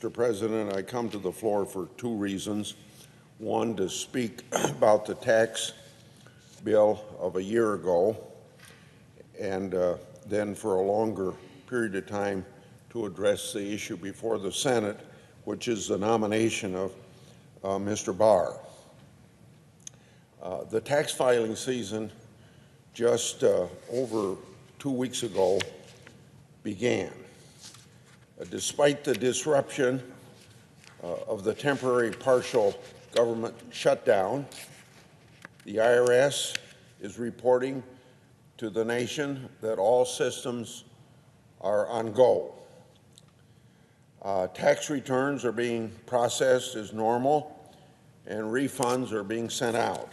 Mr. President, I come to the floor for two reasons. One, to speak about the tax bill of a year ago, and then for a longer period of time to address the issue before the Senate, which is the nomination of Mr. Barr. The tax filing season just over 2 weeks ago began. Despite the disruption of the temporary partial government shutdown, the IRS is reporting to the nation that all systems are on go. Tax returns are being processed as normal, and refunds are being sent out.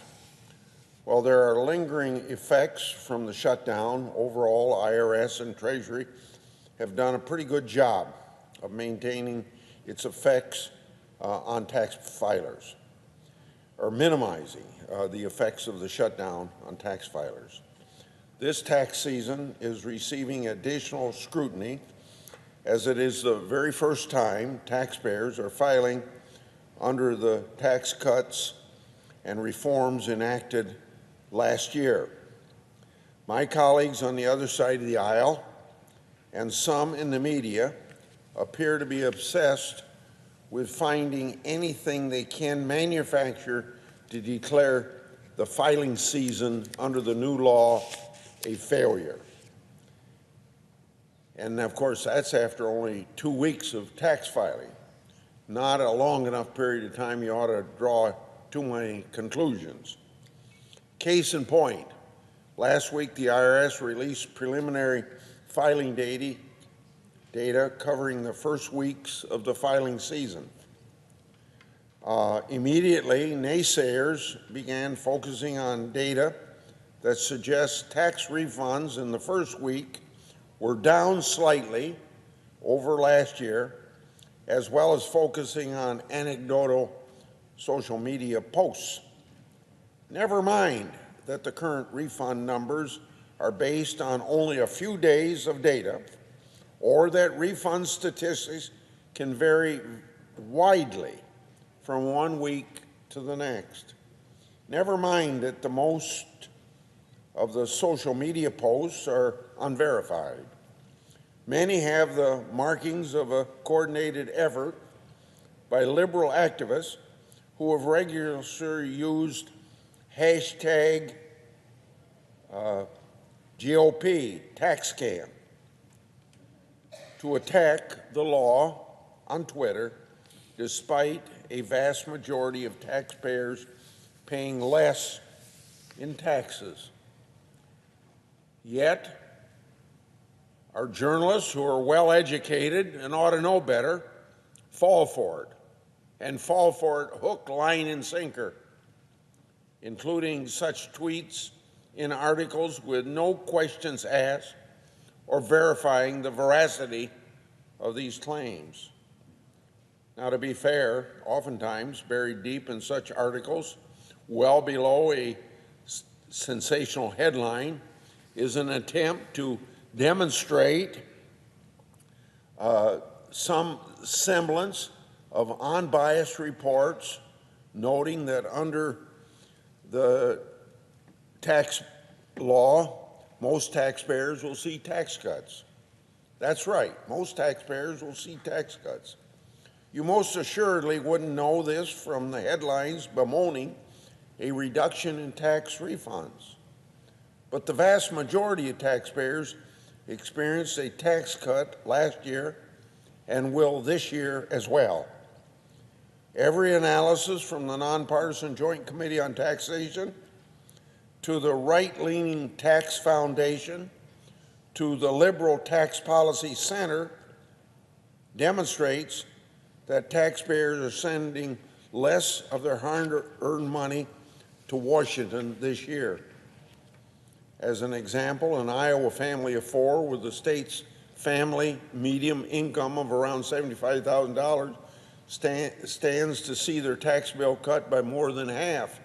While there are lingering effects from the shutdown, overall IRS and Treasury have done a pretty good job of maintaining its effects on tax filers, or minimizing the effects of the shutdown on tax filers. This tax season is receiving additional scrutiny, as it is the very first time taxpayers are filing under the tax cuts and reforms enacted last year. My colleagues on the other side of the aisle and some in the media appear to be obsessed with finding anything they can manufacture to declare the filing season under the new law a failure. And of course, that's after only 2 weeks of tax filing. Not a long enough period of time you ought to draw too many conclusions. Case in point, last week the IRS released preliminary filing data covering the first weeks of the filing season. Immediately, naysayers began focusing on data that suggests tax refunds in the first week were down slightly over last year, as well as focusing on anecdotal social media posts. Never mind that the current refund numbers are based on only a few days of data, or that refund statistics can vary widely from 1 week to the next. Never mind that the most of the social media posts are unverified. Many have the markings of a coordinated effort by liberal activists who have regularly used hashtag GOP tax scam to attack the law on Twitter, despite a vast majority of taxpayers paying less in taxes. Yet, our journalists, who are well educated and ought to know better, fall for it, and fall for it hook, line, and sinker, including such tweets in articles with no questions asked or verifying the veracity of these claims. Now, to be fair, oftentimes buried deep in such articles, well below a sensational headline, is an attempt to demonstrate some semblance of unbiased reports, noting that under the tax law, most taxpayers will see tax cuts. That's right, most taxpayers will see tax cuts. You most assuredly wouldn't know this from the headlines bemoaning a reduction in tax refunds. But the vast majority of taxpayers experienced a tax cut last year and will this year as well. Every analysis from the Nonpartisan Joint Committee on Taxation to the right-leaning Tax Foundation to the Liberal Tax Policy Center demonstrates that taxpayers are sending less of their hard-earned money to Washington this year. As an example, an Iowa family of four with the state's family median income of around $75,000 stands to see their tax bill cut by more than half,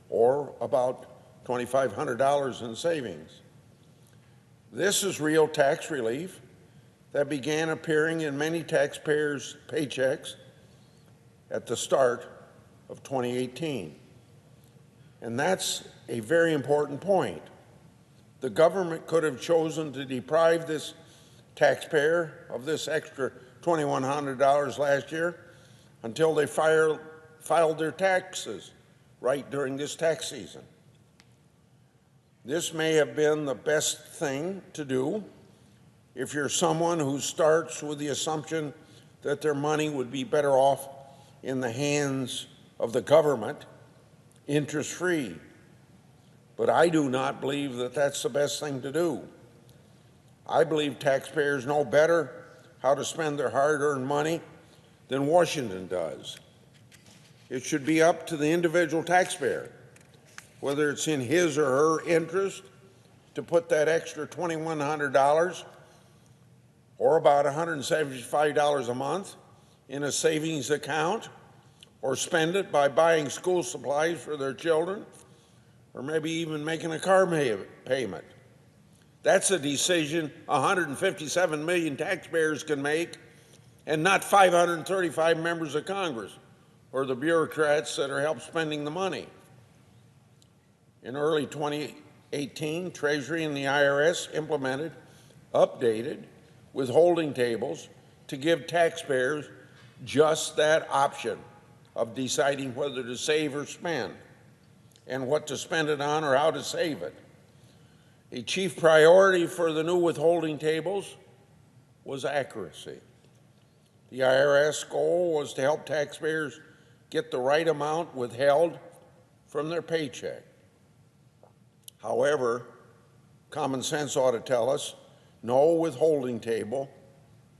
or about $2,500 in savings. This is real tax relief that began appearing in many taxpayers' paychecks at the start of 2018. And that's a very important point. The government could have chosen to deprive this taxpayer of this extra $2,100 last year until they filed their taxes right during this tax season. This may have been the best thing to do if you're someone who starts with the assumption that their money would be better off in the hands of the government, interest-free. But I do not believe that that's the best thing to do. I believe taxpayers know better how to spend their hard-earned money than Washington does. It should be up to the individual taxpayer, whether it's in his or her interest to put that extra $2,100 or about $175 a month in a savings account, or spend it by buying school supplies for their children, or maybe even making a car payment. That's a decision 157 million taxpayers can make, and not 535 members of Congress or the bureaucrats that are help spending the money. In early 2018, Treasury and the IRS implemented updated withholding tables to give taxpayers just that option of deciding whether to save or spend, and what to spend it on or how to save it. A chief priority for the new withholding tables was accuracy. The IRS goal was to help taxpayers get the right amount withheld from their paycheck. However, common sense ought to tell us no withholding table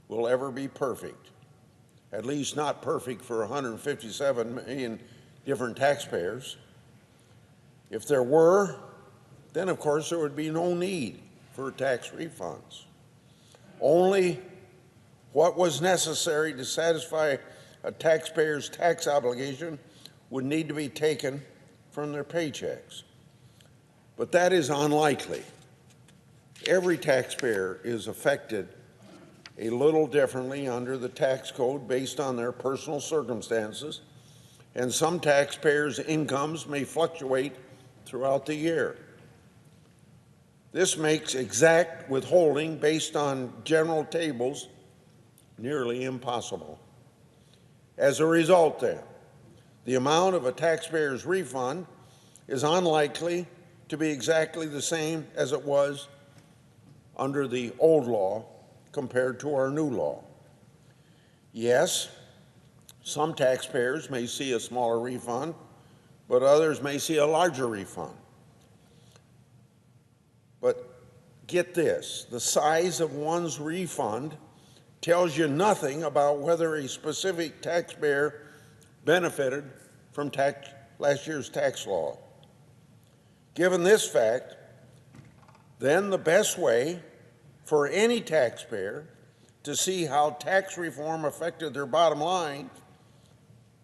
will ever be perfect, at least not perfect for 157 million different taxpayers. If there were, then of course there would be no need for tax refunds. Only what was necessary to satisfy a taxpayer's tax obligation would need to be taken from their paychecks. But that is unlikely. Every taxpayer is affected a little differently under the tax code based on their personal circumstances, and some taxpayers' incomes may fluctuate throughout the year. This makes exact withholding based on general tables nearly impossible. As a result, then, the amount of a taxpayer's refund is unlikely to be exactly the same as it was under the old law compared to our new law. Yes, some taxpayers may see a smaller refund, but others may see a larger refund. But get this, the size of one's refund tells you nothing about whether a specific taxpayer benefited from last year's tax law. Given this fact, then the best way for any taxpayer to see how tax reform affected their bottom line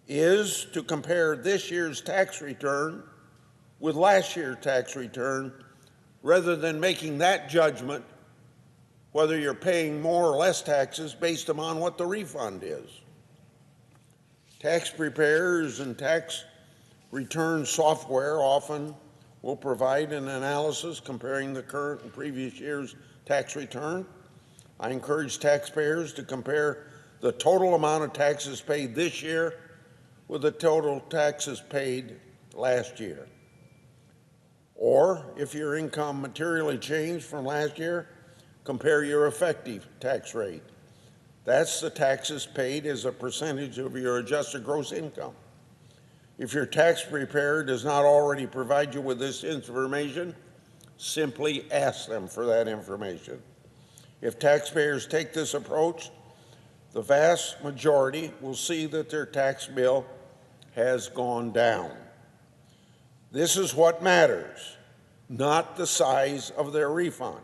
is to compare this year's tax return with last year's tax return, rather than making that judgment whether you're paying more or less taxes based upon what the refund is. Tax preparers and tax return software often will provide an analysis comparing the current and previous year's tax return. I encourage taxpayers to compare the total amount of taxes paid this year with the total taxes paid last year. Or, if your income materially changed from last year, compare your effective tax rate. That's the taxes paid as a percentage of your adjusted gross income. If your tax preparer does not already provide you with this information, simply ask them for that information. If taxpayers take this approach, the vast majority will see that their tax bill has gone down. This is what matters, not the size of their refund.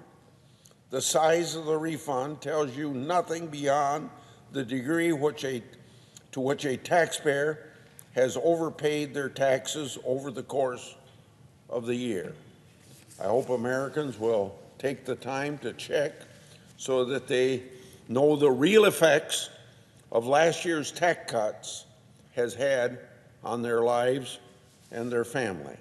The size of the refund tells you nothing beyond the degree to which a taxpayer has overpaid their taxes over the course of the year. I hope Americans will take the time to check so that they know the real effects of last year's tax cuts has had on their lives and their family.